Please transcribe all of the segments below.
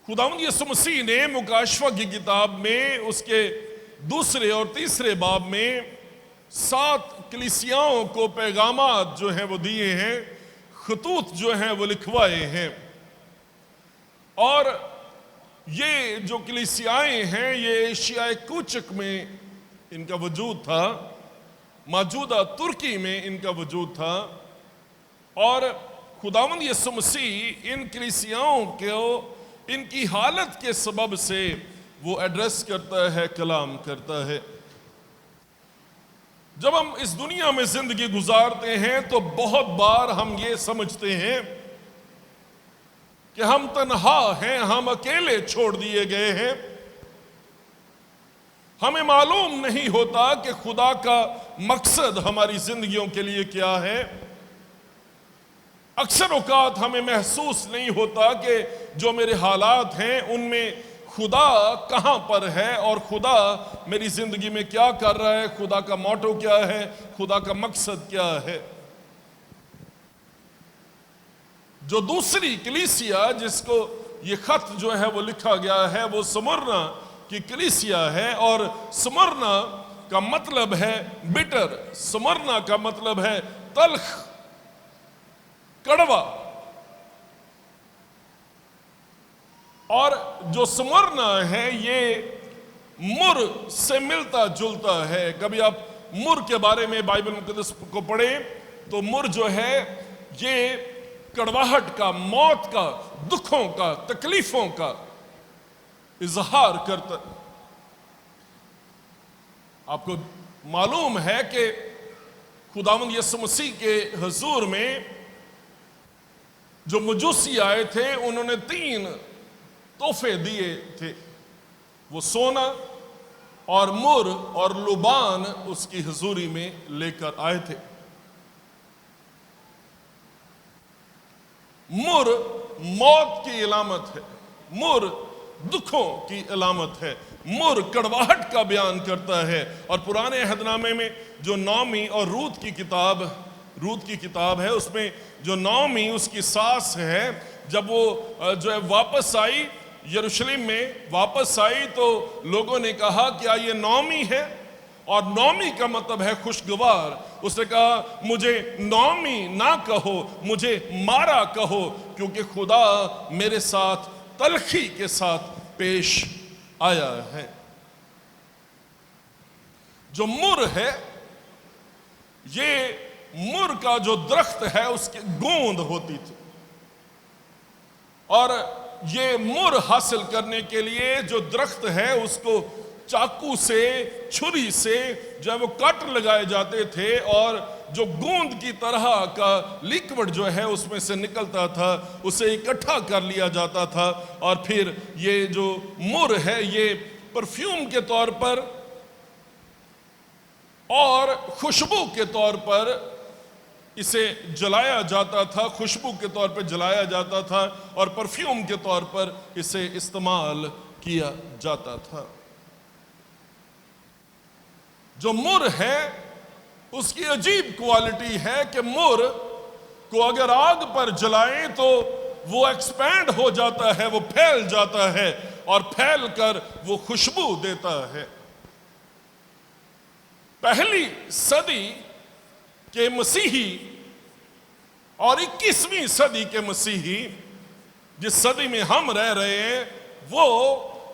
खुदावंद यीशु मसीह ने मुकाशवा की किताब में उसके दूसरे और तीसरे बाब में 7 कलीसियाओं को पैगामात जो हैं वो दिए हैं, खतूत जो हैं वो लिखवाए हैं। और ये जो कलीसियाएं हैं ये एशियाई कूचक में इनका वजूद था, मौजूदा तुर्की में इनका वजूद था। और खुदावंद यीशु मसीह इन कलीसियाओं को इनकी हालत के सबब से वो एड्रेस करता है, कलाम करता है। जब हम इस दुनिया में जिंदगी गुजारते हैं तो बहुत बार हम ये समझते हैं कि हम तन्हा हैं, हम अकेले छोड़ दिए गए हैं। हमें मालूम नहीं होता कि खुदा का मकसद हमारी जिंदगियों के लिए क्या है। अक्सर औकात हमें महसूस नहीं होता कि जो मेरे हालात हैं उनमें खुदा कहाँ पर है और खुदा मेरी जिंदगी में क्या कर रहा है, खुदा का मोटो क्या है, खुदा का मकसद क्या है। जो दूसरी कलीसिया जिसको ये खत जो है वो लिखा गया है वो स्मुरना की कलीसिया है। और स्मुरना का मतलब है बिटर, स्मुरना का मतलब है तल्ख, कड़वा। और जो स्मुरना है ये मुर से मिलता जुलता है। कभी आप मुर के बारे में बाइबल मुकद्दस को पढ़ें तो मुर जो है ये कड़वाहट का, मौत का, दुखों का, तकलीफों का इजहार करता। आपको मालूम है कि खुदावंद यीशु मसीह के हुजूर में जो मजूसी आए थे उन्होंने 3 तोहफे दिए थे। वो सोना और मुर और लुबान उसकी हुजूरी में लेकर आए थे। मुर मौत की इलामत है, मुर दुखों की इलामत है, मुर कड़वाहट का बयान करता है। और पुराने अहदनामे में जो नौमी और रूत की किताब है उसमें जो नौमी उसकी सास है, जब वो जो है वापस आई यरूशलेम में वापस आई तो लोगों ने कहा क्या ये नौमी है? और नौमी का मतलब है खुशगवार। उसने कहा मुझे नौमी ना कहो, मुझे मारा कहो, क्योंकि खुदा मेरे साथ तलखी के साथ पेश आया है। जो मुर है, ये मुर का जो दरख्त है उसकी गोंद होती थी। और ये मुर हासिल करने के लिए जो दरख्त है उसको चाकू से, छुरी से जो है वो कट लगाए जाते थे और जो गोंद की तरह का लिक्विड जो है उसमें से निकलता था उसे इकट्ठा कर लिया जाता था। और फिर ये जो मुर है ये परफ्यूम के तौर पर और खुशबू के तौर पर इसे जलाया जाता था, खुशबू के तौर पर जलाया जाता था और परफ्यूम के तौर पर इसे इस्तेमाल किया जाता था। जो मुर है उसकी अजीब क्वालिटी है कि मुर को अगर आग पर जलाएं तो वो एक्सपैंड हो जाता है, वो फैल जाता है और फैल कर वो खुशबू देता है। पहली सदी के मसीही और 21वीं सदी के मसीही, जिस सदी में हम रह रहे हैं वो,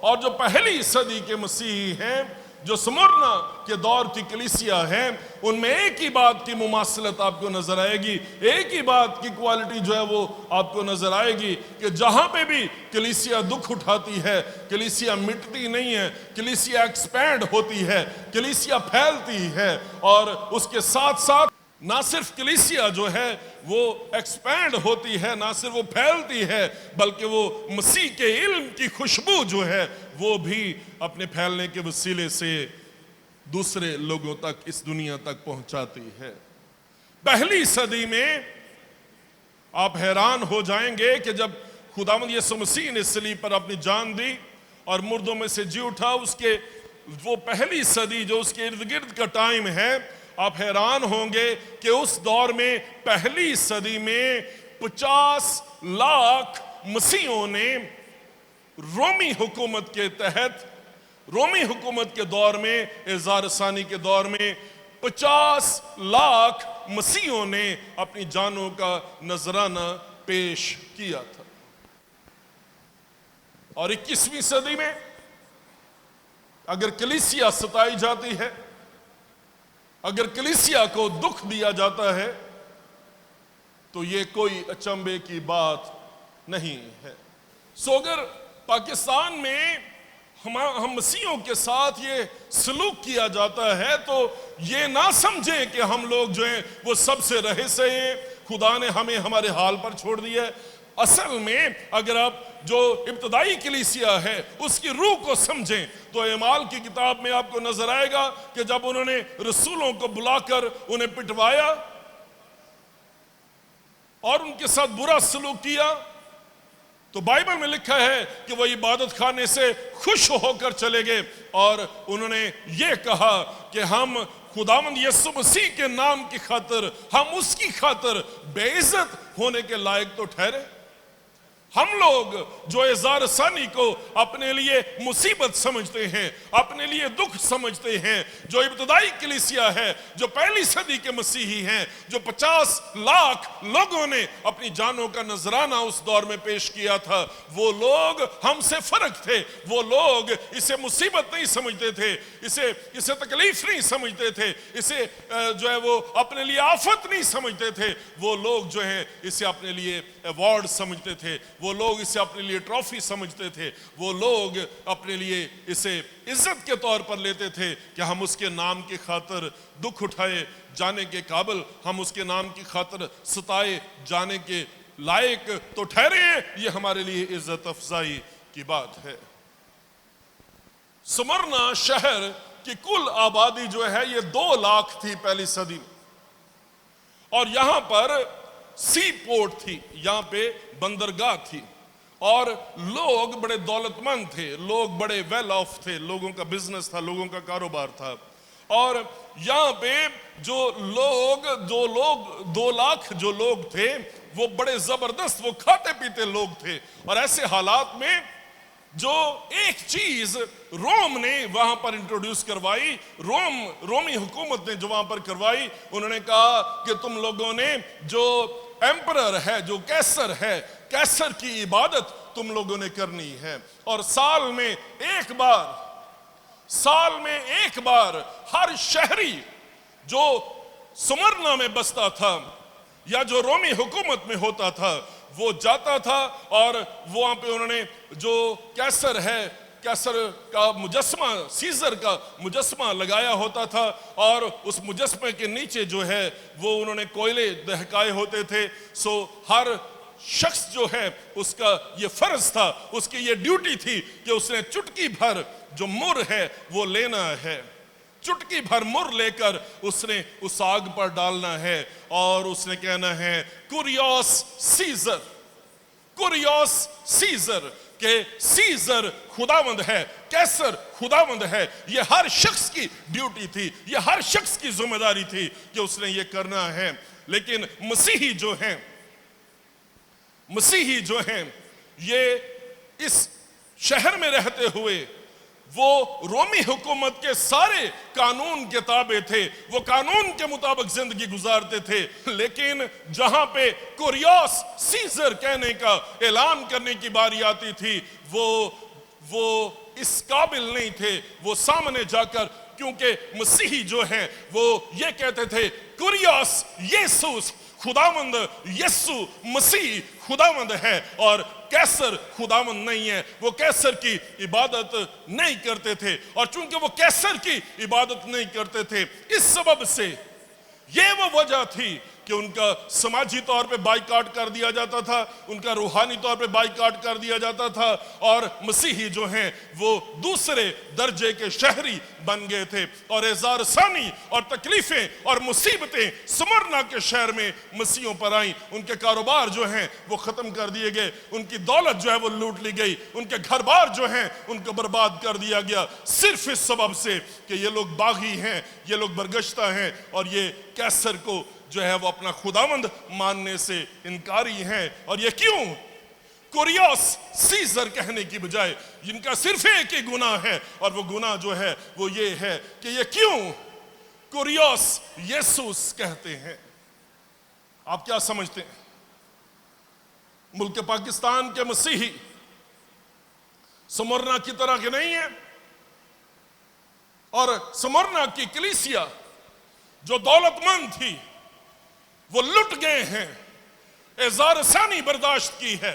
और जो पहली सदी के मसीही हैं जो स्मुरना के दौर की कलीसिया है, उनमें एक ही बात की मुमासलत आपको नजर आएगी, एक ही बात की क्वालिटी जो है वो आपको नजर आएगी कि जहां पे भी कलीसिया दुख उठाती है, कलीसिया मिटती नहीं है, कलीसिया एक्सपैंड होती है, कलीसिया फैलती है। और उसके साथ साथ ना सिर्फ कलीसिया जो है वो एक्सपैंड होती है, ना सिर्फ वो फैलती है, बल्कि वो मसीह के इल्म की खुशबू जो है वो भी अपने फैलने के वसीले से दूसरे लोगों तक, इस दुनिया तक पहुंचाती है। पहली सदी में आप हैरान हो जाएंगे कि जब खुदावंद यीशु मसीह ने सलीब पर अपनी जान दी और मुर्दों में से जी उठा, उसके वो पहली सदी जो उसके इर्द गिर्द का टाइम है, आप हैरान होंगे कि उस दौर में पहली सदी में 50 लाख मसीहों ने रोमी हुकूमत के तहत, रोमी हुकूमत के दौर में, एजार सानी के दौर में 50 लाख मसीहों ने अपनी जानों का नजराना पेश किया था। और 21वीं सदी में अगर कलीसिया सताई जाती है, अगर कलीसिया को दुख दिया जाता है, तो ये कोई अचंभे की बात नहीं है। सो अगर पाकिस्तान में हम मसीहों के साथ ये सलूक किया जाता है, तो ये ना समझें कि हम लोग जो हैं वो सबसे रहे से हैं, खुदा ने हमें हमारे हाल पर छोड़ दिया है। असल में अगर आप जो इब्तदाई कलीसिया है उसकी रूह को समझें, तो एमाल की किताब में आपको नजर आएगा कि जब उन्होंने रसूलों को बुलाकर उन्हें पिटवाया और उनके साथ बुरा सलूक किया, तो बाइबल में लिखा है कि वह इबादत खाने से खुश होकर चले गए और उन्होंने ये कहा कि हम खुदावंद यीशु मसीह के नाम की खातिर, हम उसकी खातिर बेइज्जत होने के लायक तो ठहरे। हम लोग जो एजार सानी को अपने लिए मुसीबत समझते हैं, अपने लिए दुख समझते हैं, जो इब्तदाई कलीसिया है, जो पहली सदी के मसीही हैं, जो 50 लाख लोगों ने अपनी जानों का नजराना उस दौर में पेश किया था, वो लोग हमसे फर्क थे। वो लोग इसे मुसीबत नहीं समझते थे, इसे तकलीफ नहीं समझते थे, इसे जो है वो अपने लिए आफत नहीं समझते थे। वो लोग जो है इसे अपने लिए अवार्ड समझते थे, वो लोग इसे अपने लिए ट्रॉफी समझते थे, वो लोग अपने लिए इसे इज्जत के तौर पर लेते थे कि हम उसके नाम की खातिर दुख उठाए जाने के काबिल, हम उसके नाम की खातिर सताए जाने के लायक तो ठहरे। ये हमारे लिए इज्जत अफजाई की बात है। स्मरना शहर की कुल आबादी जो है ये 2 लाख थी पहली सदी में, और यहां पर सी पोर्ट थी, यहां पे बंदरगाह थी, और लोग बड़े दौलतमंद थे, लोग बड़े वेल ऑफ थे, लोगों का बिजनेस था, लोगों का कारोबार था। और यहां पे जो लोग 2 लाख जो लोग थे वो बड़े जबरदस्त, वो खाते पीते लोग थे। और ऐसे हालात में जो एक चीज रोम ने वहां पर इंट्रोड्यूस करवाई, रोमी हुकूमत ने जो वहां पर करवाई, उन्होंने कहा कि तुम लोगों ने जो एम्परर है, जो कैसर है, कैसर की इबादत तुम लोगों ने करनी है। और साल में एक बार हर शहरी जो स्मरना में बसता था या जो रोमी हुकूमत में होता था, वो जाता था और वहां पे उन्होंने जो कैसर है, कैसर का मुजस्मा, सीजर का मुजस्मा लगाया होता था, और उस मुजस्मे के नीचे जो है वो उन्होंने कोयले दहकाए होते थे। सो हर शख्स जो है उसका ये फर्ज था, उसकी ये ड्यूटी थी कि उसने चुटकी भर जो मुर है वो लेना है, चुटकी भर मुर लेकर उसने उस आग पर डालना है और उसने कहना है कुरियोस सीजर, कुरियोस सीजर, के सीजर खुदावंद है, कैसर खुदावंद है। ये हर शख्स की ड्यूटी थी, ये हर शख्स की जिम्मेदारी थी कि उसने ये करना है। लेकिन मसीही जो हैं ये इस शहर में रहते हुए वो रोमी हुकूमत के सारे कानून के ताबे थे, वो कानून के मुताबिक जिंदगी गुजारते थे। लेकिन जहां पे कुरियोस सीजर कहने का ऐलान करने की बारी आती थी, वो इस काबिल नहीं थे वो सामने जाकर, क्योंकि मसीही जो हैं वो ये कहते थे कुरियोस यीशुस, खुदावंद यीशु मसीह खुदावंद है और कैसर खुदावंद नहीं है। वो कैसर की इबादत नहीं करते थे, और चूंकि वो कैसर की इबादत नहीं करते थे, इस सबब से ये वो वजह थी कि उनका समाजी तौर पे बाइकाट कर दिया जाता था, उनका रूहानी तौर पे बाइकाट कर दिया जाता था, और मसीही जो हैं वो दूसरे दर्जे के शहरी बन गए थे। और एजार सानी और तकलीफें और मुसीबतें स्मरना के शहर में मसीहों पर आई, उनके कारोबार जो हैं वो खत्म कर दिए गए, उनकी दौलत जो है वो लूट ली गई, उनके घर बार जो हैं उनको बर्बाद कर दिया गया, सिर्फ इस सबब से कि ये लोग बागी हैं, ये लोग बरगश्ता हैं, और ये कैसर को जो है वो अपना खुदावंद मानने से इनकारी हैं। और ये क्यों? कुरियोस सीजर कहने की बजाय जिनका सिर्फ एक ही गुनाह है, और वो गुनाह जो है वो ये है कि ये क्यों कुरियोस यीशुस कहते हैं। आप क्या समझते हैं? मुल्क पाकिस्तान के मसीही स्मुरना की तरह के नहीं है, और स्मुरना की कलीसिया जो दौलतमंद थी वो लुट गए हैं, एजार आसानी बर्दाश्त की है,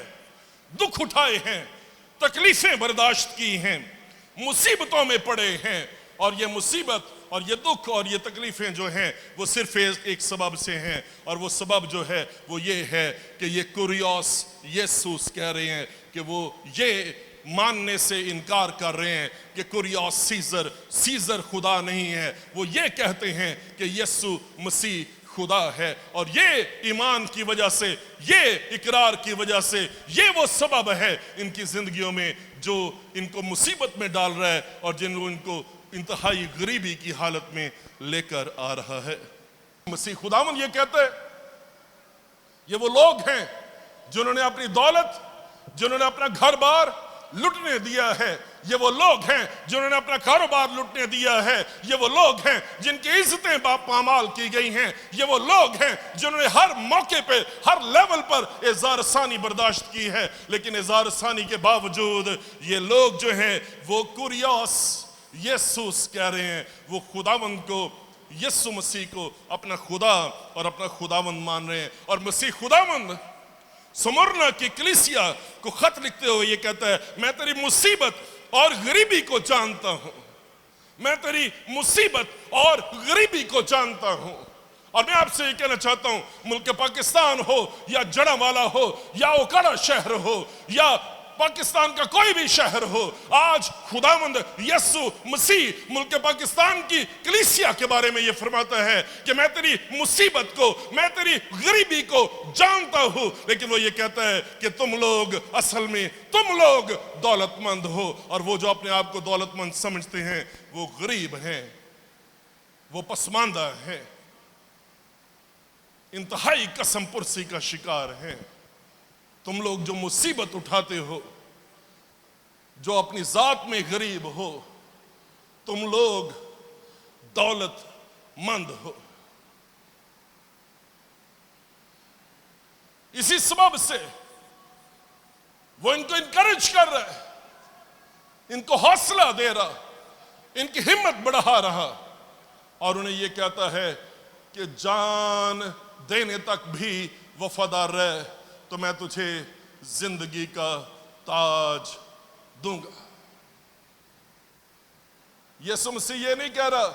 दुख उठाए हैं, तकलीफें बर्दाश्त की हैं, मुसीबतों में पड़े हैं, और ये मुसीबत और ये दुख और ये तकलीफें जो हैं वो सिर्फ एक सबब से हैं, और वो सबब जो है वो ये है कि ये कुरियोस यीशुस कह रहे हैं कि वो ये मानने से इनकार कर रहे हैं कि कुरियोस सीजर खुदा नहीं है। वो ये कहते हैं कि यीशु मसीह खुदा है, और ये ईमान की वजह से, ये इकरार की वजह से, ये वो सबब है इनकी जिंदगियों में जो इनको मुसीबत में डाल रहा है और जिनको इनको इंतहाई गरीबी की हालत में लेकर आ रहा है। मसीह खुदावन ये कहते हैं, ये वो लोग हैं जिन्होंने अपनी दौलत, जिन्होंने अपना घर बार लुटने दिया है, ये वो लोग हैं जिन्होंने अपना कारोबार लुटने दिया है, ये वो लोग हैं जिनकी इज्जतें पामाल की गई हैं, ये वो लोग हैं जिन्होंने हर मौके पे, हर लेवल पर एजार सानी बर्दाश्त की है, लेकिन एजार सानी के बावजूद ये लोग जो हैं वो कुरियोस यीशुस कह रहे हैं, वो खुदावंद को, यीशु मसीह को अपना खुदा और अपना खुदावंद मान रहे हैं। और मसीह खुदावंद स्मुरना की कलीसिया को खत लिखते हुए ये कहता है, मैं तेरी मुसीबत और गरीबी को जानता हूं, मैं तेरी मुसीबत और गरीबी को जानता हूं। और मैं आपसे ये कहना चाहता हूं, मुल्क पाकिस्तान हो या जड़ावाला हो या ओकाड़ा शहर हो या पाकिस्तान का कोई भी शहर हो, आज खुदावंद यीशु मसीह मुल्क पाकिस्तान की कलीसिया के बारे में ये फरमाता है कि मैं तेरी मुसीबत को, मैं तेरी गरीबी को जानता हूं, लेकिन वो ये कहता है कि तुम लोग असल में, तुम लोग दौलतमंद हो, और वो जो अपने आप को दौलतमंद समझते हैं वो गरीब हैं, वो पसमानदा हैं, इंतहाई कसम पुरसी का शिकार हैं। तुम लोग जो मुसीबत उठाते हो, जो अपनी जात में गरीब हो, तुम लोग दौलतमंद हो। इसी सबब से वो इनको इनकरेज कर रहा है, इनको हौसला दे रहा, इनकी हिम्मत बढ़ा रहा, और उन्हें यह कहता है कि जान देने तक भी वफादार रहे तो मैं तुझे जिंदगी का ताज दूंगा। यीशु मसीह ये नहीं कह रहा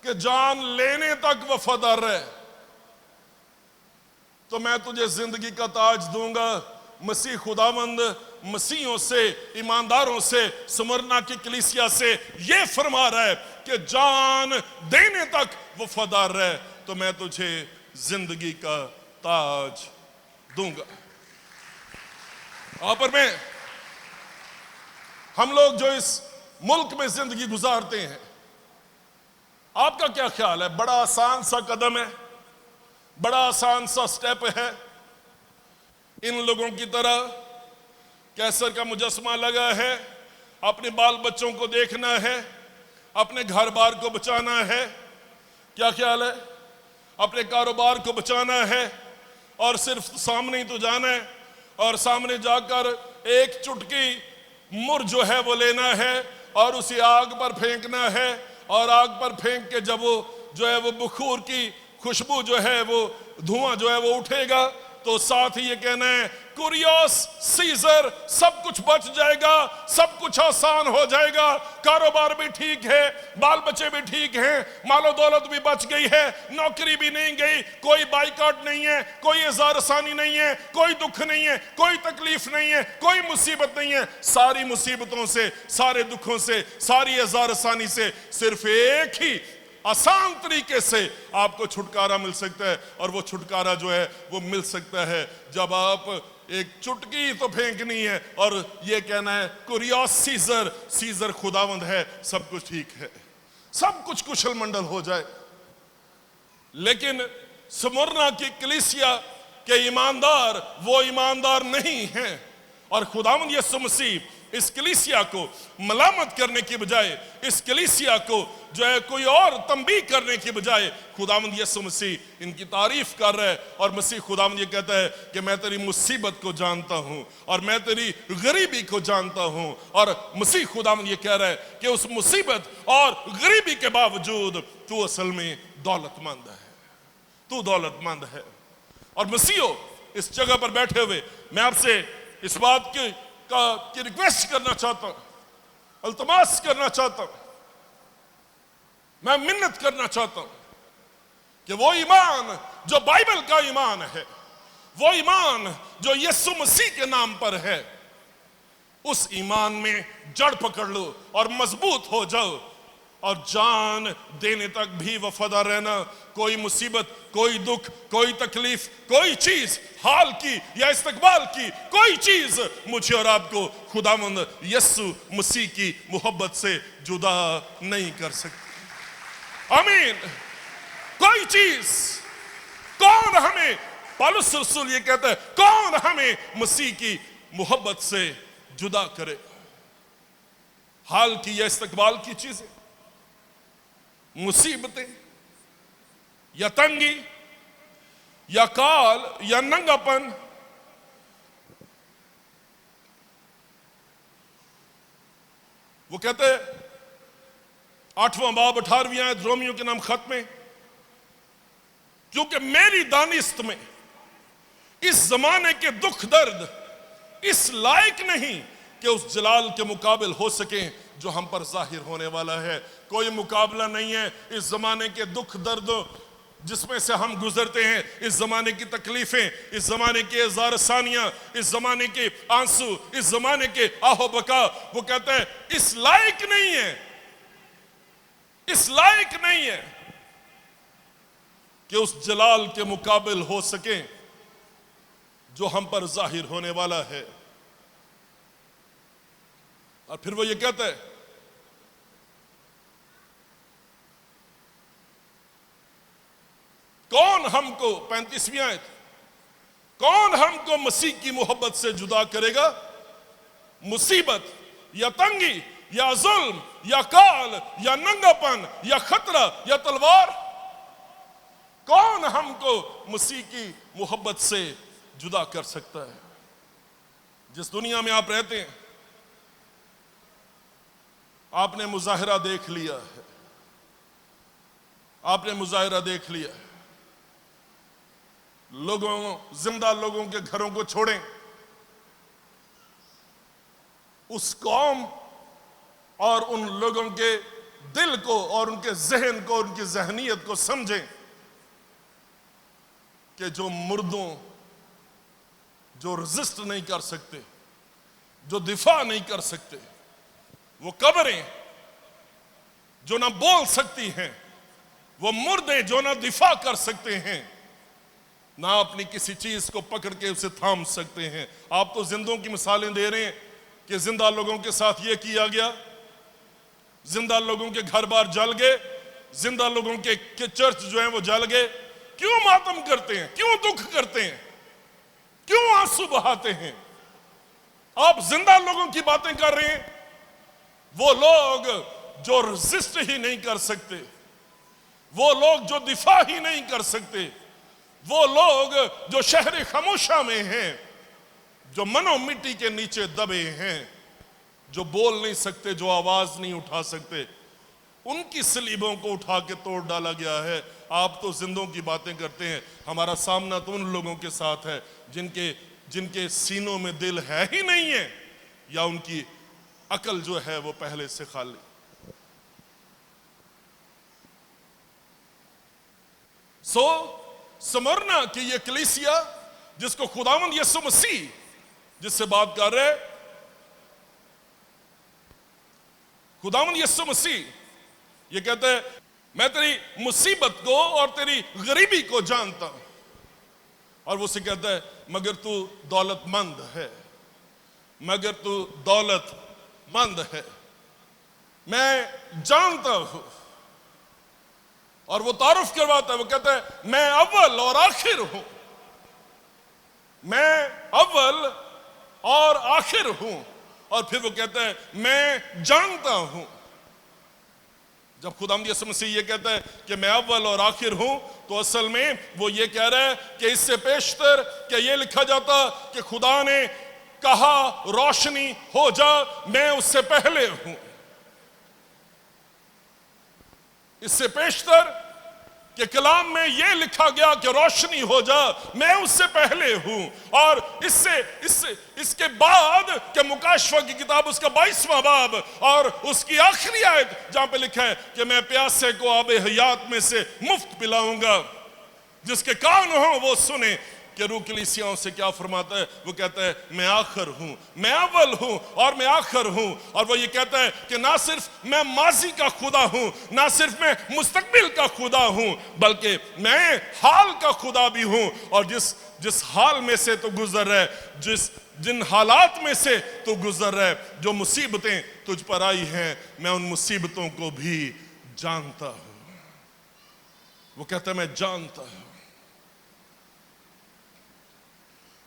कि जान लेने तक वफादार रहे तो मैं तुझे जिंदगी का ताज दूंगा। मसीह खुदावंद मसीहों से, ईमानदारों से, स्मुरना की कलीसिया से ये फरमा रहा है कि जान देने तक वफादार रहे तो मैं तुझे जिंदगी का ताज दूंगा। और मैं, हम लोग जो इस मुल्क में जिंदगी गुजारते हैं, आपका क्या ख्याल है? बड़ा आसान सा कदम है, बड़ा आसान सा स्टेप है। इन लोगों की तरह कैसर का मुजस्मा लगा है, अपने बाल बच्चों को देखना है, अपने घर बार को बचाना है, क्या ख्याल है? अपने कारोबार को बचाना है, और सिर्फ सामने ही तो जाना है, और सामने जाकर एक चुटकी मुर जो है वो लेना है और उसी आग पर फेंकना है, और आग पर फेंक के जब वो जो है वो बखूर की खुशबू जो है वो धुआं जो है वो उठेगा, तो साथ ही ये कहना है कुरियोस सीजर, सब कुछ बच जाएगा, सब कुछ आसान हो जाएगा, कारोबार भी ठीक है, बाल बच्चे भी ठीक हैं, मालो दौलत भी बच गई है, नौकरी भी नहीं गई, कोई बाइकआउट नहीं है, कोई एजार आसानी नहीं है, कोई दुख नहीं है, कोई तकलीफ नहीं है, कोई मुसीबत नहीं है। सारी मुसीबतों से, सारे दुखों से, सारी एजार आसानी से सिर्फ एक ही आसान तरीके से आपको छुटकारा मिल सकता है, और वो छुटकारा जो है वो मिल सकता है जब आप एक चुटकी तो फेंकनी है और ये कहना है कुरियोस सीजर, सीजर खुदावंद है, सब कुछ ठीक है, सब कुछ कुशल मंडल हो जाए। लेकिन स्मुरना की कलीसिया के ईमानदार वो ईमानदार नहीं हैं और खुदावंद यीशु मसीह इस कलीसिया को मलामत करने की बजाय, इस कलीसिया को जो है कोई और तंबीह करने की बजाय, खुदावंद यीशु मसीह इनकी तारीफ कर रहा है। और मसीह खुदावंद ये कहता है कि मैं तेरी मुसीबत को जानता हूं और मैं तेरी गरीबी को जानता हूं। और मसीह खुदावंद ये कह रहा है कि उस मुसीबत और गरीबी के बावजूद तू असल में दौलतमंद है, तू दौलतमंद है। और मसीहो इस जगह पर बैठे हुए मैं आपसे इस बात की रिक्वेस्ट करना चाहता हूं, अल्तमास करना चाहता हूं, मैं मिन्नत करना चाहता हूं कि वो ईमान जो बाइबल का ईमान है, वो ईमान जो यीशु मसीह के नाम पर है, उस ईमान में जड़ पकड़ लो और मजबूत हो जाओ और जान देने तक भी वफादार रहना। कोई मुसीबत, कोई दुख, कोई तकलीफ, कोई चीज हाल की या इस्तकबाल की कोई चीज मुझे और आपको खुदावंद यीशु मसीह की मोहब्बत से जुदा नहीं कर सकती। आमीन। कोई चीज, कौन हमें, पौलुस रसूल ये कहता है, कौन हमें मसीह की मोहब्बत से जुदा करे? हाल की या इस्तकबाल की चीजें, मुसीबतें या तंगी या काल या नंगापन, वो कहते हैं 8वां बाब 18वीं आयत रोमियो के नाम खत में, क्योंकि मेरी दानिस्त में इस जमाने के दुख दर्द इस लायक नहीं कि उस जलाल के मुकाबिल हो सके जो हम पर जाहिर होने वाला है। कोई मुकाबला नहीं है इस जमाने के दुख दर्द जिसमें से हम गुजरते हैं, इस जमाने की तकलीफें, इस जमाने के ज़ारसानियां, इस जमाने के आंसू, इस जमाने के आहो बका। वो कहता है इस लायक नहीं है, इस लायक नहीं है कि उस जलाल के मुकाबिल हो सके जो हम पर जाहिर होने वाला है। और फिर वो ये कहता है कौन हमको, 35वीं आयत, कौन हमको मसीह की मोहब्बत से जुदा करेगा? मुसीबत या तंगी या जुल्म या काल या नंगापन या खतरा या तलवार, कौन हमको मसीह की मोहब्बत से जुदा कर सकता है? जिस दुनिया में आप रहते हैं, आपने मुजाहिरा देख लिया है, आपने मुजाहिरा देख लिया है। लोगों, जिंदा लोगों के घरों को छोड़ें, उस कौम और उन लोगों के दिल को और उनके जहन को, उनकी जहनीत को समझें कि जो मुर्दों, जो रजिस्ट नहीं कर सकते, जो दिफा नहीं कर सकते, वो कब्रें जो ना बोल सकती हैं, वो मुर्दे जो ना दिफा कर सकते हैं, ना अपनी किसी चीज को पकड़ के उसे थाम सकते हैं। आप तो जिंदों की मिसालें दे रहे हैं कि जिंदा लोगों के साथ ये किया गया, जिंदा लोगों के घर बार जल गए, जिंदा लोगों के चर्च जो हैं वो जल गए। क्यों मातम करते हैं, क्यों दुख करते हैं, क्यों आंसू बहाते हैं? आप जिंदा लोगों की बातें कर रहे हैं, वो लोग जो रेजिस्ट ही नहीं कर सकते, वो लोग जो दिफा ही नहीं कर सकते, वो लोग जो शहर खामोशा में हैं, जो मनो मिट्टी के नीचे दबे हैं, जो बोल नहीं सकते, जो आवाज नहीं उठा सकते, उनकी सलीबों को उठा के तोड़ डाला गया है। आप तो जिंदों की बातें करते हैं। हमारा सामना तो उन लोगों के साथ है जिनके सीनों में दिल है ही नहीं है, या उनकी अकल जो है वो पहले से खाली। समरना कि ये कलीसिया जिसको खुदावंद यीशु मसीह जिससे बात कर रहे, खुदावंद यीशु मसीह ये कहते हैं मैं तेरी मुसीबत को और तेरी गरीबी को जानता हूं, और वो से कहता है मगर तू दौलतमंद है, मगर तू दौलतमंद है, मैं जानता हूं। और वो तारुफ करवाता है, वो कहता है मैं अव्वल और आखिर हूं, मैं अव्वल और आखिर हूं। और फिर वो कहता है मैं जानता हूं। जब खुदावंद यीशु मसीह ये कहता है कि मैं अव्वल और आखिर हूं, तो असल में वो ये कह रहा है कि इससे पेशतर कि ये लिखा जाता कि खुदा ने कहा रोशनी हो जा, मैं उससे पहले हूं। इससे पेशतर कि कलाम में यह लिखा गया कि रोशनी हो जा, मैं उससे पहले हूं। और इसके बाद कि मुकाशवा की किताब उसका 22वां बाब और उसकी आखिरी आयत जहां पे लिखा है कि मैं प्यासे को आबे हयात में से मुफ्त पिलाऊंगा, जिसके कान हो वो सुने कि रूह कलीसियाओं से क्या फरमाता है। वो कहता है मैं आखिर हूं, मैं अव्वल हूं और मैं आखिर हूं। और वो ये कहता है कि ना सिर्फ मैं माजी का खुदा हूं, ना सिर्फ मैं मुस्तकबिल का खुदा हूं, बल्कि मैं हाल का खुदा भी हूं। और जिस हाल में से तो गुजर रहा है, जिन हालात में से तो गुजर रहा है, जो मुसीबतें तुझ पर आई हैं, मैं उन मुसीबतों को भी जानता हूं। वो कहता है मैं जानता हूं।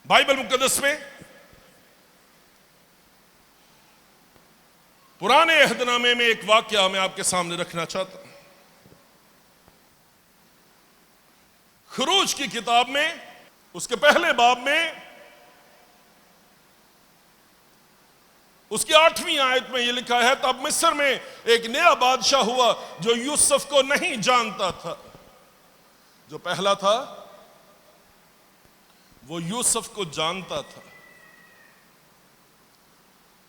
बाइबल मुकद्दस में पुराने अहदनामे में एक वाकया मैं आपके सामने रखना चाहता हूं। खरूज की किताब में उसके पहले बाब में उसकी 8वीं आयत में यह लिखा है, तब मिस्र में एक नया बादशाह हुआ जो यूसुफ को नहीं जानता था। जो पहला था वो यूसुफ को जानता था।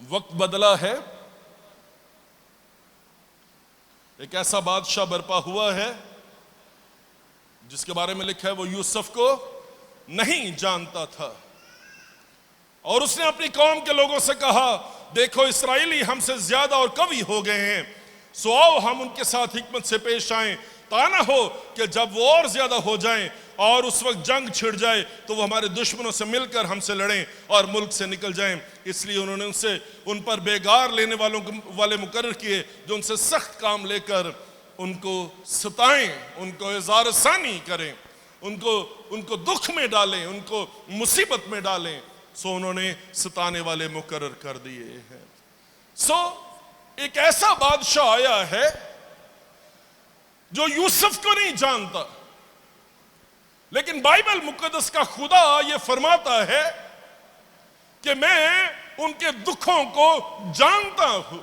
वक्त बदला है, एक ऐसा बादशाह बर्पा हुआ है जिसके बारे में लिखा है वो यूसुफ को नहीं जानता था। और उसने अपनी कौम के लोगों से कहा, देखो इस्राएली हमसे ज्यादा और कवि हो गए हैं, सो आओ हम उनके साथ हिकमत से पेश आएं, ता ना हो कि जब वो और ज्यादा हो जाएं और उस वक्त जंग छिड़ जाए तो वो हमारे दुश्मनों से मिलकर हमसे लड़ें और मुल्क से निकल जाएं। इसलिए उन्होंने उन पर बेगार लेने वाले मुकर्रर किए, जो उनसे सख्त काम लेकर उनको सताएं, उनको इज़ार-ए-सानी करें, उनको दुख में डालें, उनको मुसीबत में डालें। सो उन्होंने सताने वाले मुकर्रर कर दिए हैं। सो एक ऐसा बादशाह आया है जो यूसुफ को नहीं जानता, लेकिन बाइबल मुकद्दस का खुदा ये फरमाता है कि मैं उनके दुखों को जानता हूं।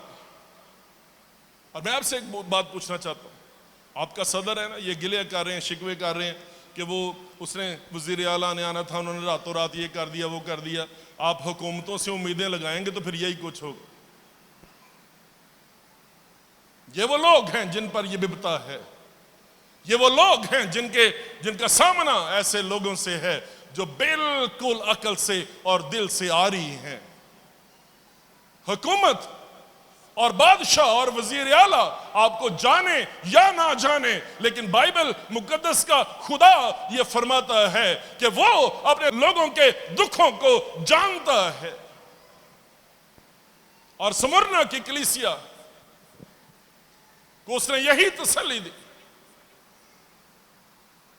और मैं आपसे एक बात पूछना चाहता हूं। आपका सदर है ना, ये गिले कर रहे हैं, शिकवे कर रहे हैं कि उसने वजीर आला ने आना था, उन्होंने रातों रात ये कर दिया वो कर दिया। आप हुकूमतों से उम्मीदें लगाएंगे तो फिर यही कुछ होगा। ये वो लोग हैं जिन पर यह बिपता है, ये वो लोग हैं जिनका सामना ऐसे लोगों से है जो बिल्कुल अकल से और दिल से आरी हैं। हुकूमत और बादशाह और वजीर आला आपको जाने या ना जाने, लेकिन बाइबल मुकद्दस का खुदा ये फरमाता है कि वो अपने लोगों के दुखों को जानता है। और स्मुरना की कलीसिया को उसने यही तसल्ली दी।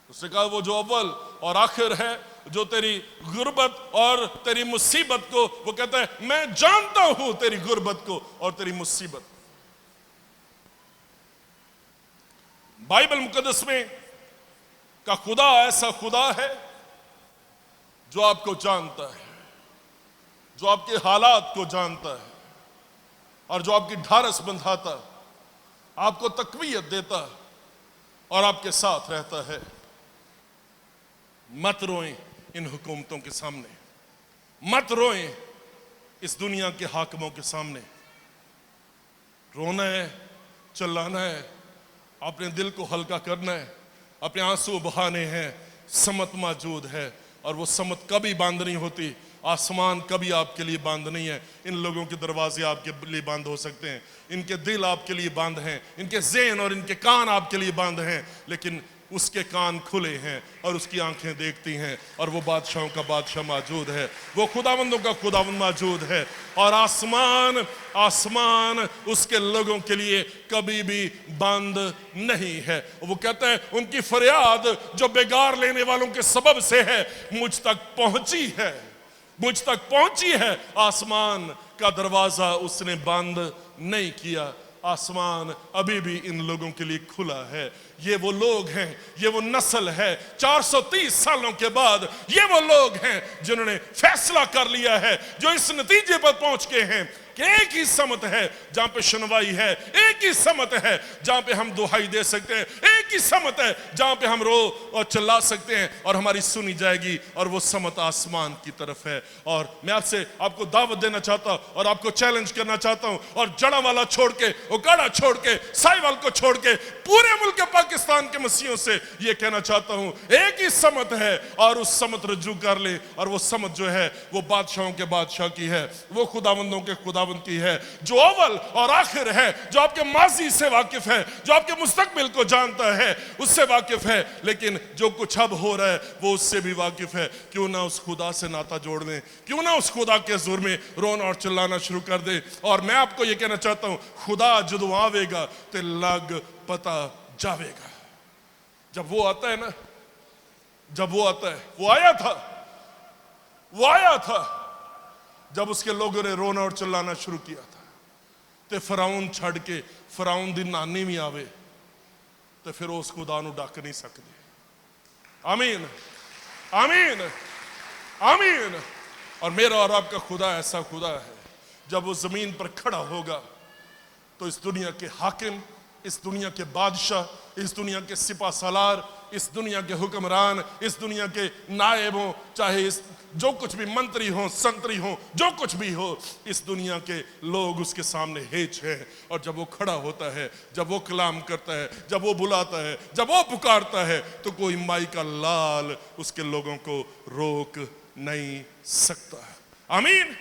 उसने कहा वो जो अव्वल और आखिर है, जो तेरी गुर्बत और तेरी मुसीबत को, वो कहता है मैं जानता हूं तेरी गुर्बत को और तेरी मुसीबत। बाइबल मुकद्दस में का खुदा ऐसा खुदा है जो आपको जानता है, जो आपके हालात को जानता है और जो आपकी ढारस बंधाता, आपको तकवीयत देता और आपके साथ रहता है। मत रोएं इन हुकूमतों के सामने, मत रोएं इस दुनिया के हाकिमों के सामने। रोना है, चिल्लाना है, अपने दिल को हल्का करना है, अपने आंसू बहाने हैं। समत मौजूद है और वो समत कभी बंद नहीं होती। आसमान कभी आपके लिए बंद नहीं है। इन लोगों के दरवाजे आपके लिए बंद हो सकते हैं, इनके दिल आपके लिए बंद हैं, इनके ज़हन और इनके कान आपके लिए बंद हैं, लेकिन उसके कान खुले हैं और उसकी आंखें देखती हैं। और वो बादशाहों का बादशाह मौजूद है, वो खुदावंदों का खुदावंद मौजूद है। और आसमान उसके लोगों के लिए कभी भी बंद नहीं है। वो कहते हैं उनकी फरियाद जो बेगार लेने वालों के सबब से है, मुझ तक पहुंची है। मुझ तक पहुंची है, आसमान का दरवाजा उसने बंद नहीं किया। आसमान अभी भी इन लोगों के लिए खुला है। ये वो लोग हैं, ये वो नस्ल है, 430 सालों के बाद ये वो लोग हैं जिन्होंने फैसला कर लिया है, जो इस नतीजे पर पहुंच के हैं कि एक ही समत है जहां पे सुनवाई है, एक ही समत है जहां पे हम दुहाई दे सकते हैं, एक ही समत है जहां पे हम रो और चिल्ला सकते हैं और हमारी सुनी जाएगी, और वो समत आसमान की तरफ है। और मैं आपको दावत देना चाहता हूं और आपको चैलेंज करना चाहता हूं, और जड़ा वाला छोड़ के, उकाड़ा छोड़ के, साहिवाल को छोड़ के पूरे मुल्क पाकिस्तान के मसीहों से ये कहना चाहता हूं, एक ही समत है और उस समत रज्जू कर ले। और वो समत जो है वो बादशाहों के बादशाह की है, वो खुदावंदों के खुदावंद की है, जो अव्वल और आखिर है, जो आपके माजी से वाकिफ है, जो आपके मुस्तकबिल को जानता है, उससे वाकिफ है, लेकिन जो कुछ अब हो रहा है वो उससे भी वाकिफ है। क्यों ना उस खुदा से नाता जोड़ दें, क्यों ना उस खुदा के जुर में रोना और चिल्लाना शुरू कर दे। और मैं आपको ये कहना चाहता हूं, खुदा जदों आवेगा ते लग पता जावेगा। जब वो आता है ना, जब वो आता है, वो आया था जब उसके लोगों ने रोना और चिल्लाना शुरू किया था। ते फराउन छड़ के फराउन दी नानी भी आवे तो फिर उस खुदा नूं डक नहीं सकते। आमीन, आमीन, आमीन। और मेरा और आपका खुदा ऐसा खुदा है, जब वो जमीन पर खड़ा होगा तो इस दुनिया के हाकिम, इस दुनिया के बादशाह, इस दुनिया के सिपा सालार, इस दुनिया के हुक्मरान, इस दुनिया के नायब हों, चाहे इस जो कुछ भी मंत्री हों, संतरी हों, जो कुछ भी हो, इस दुनिया के लोग उसके सामने हेच हैं। और जब वो खड़ा होता है, जब वो कलाम करता है, जब वो बुलाता है, जब वो पुकारता है, तो कोई माई का लाल उसके लोगों को रोक नहीं सकता। आमीन।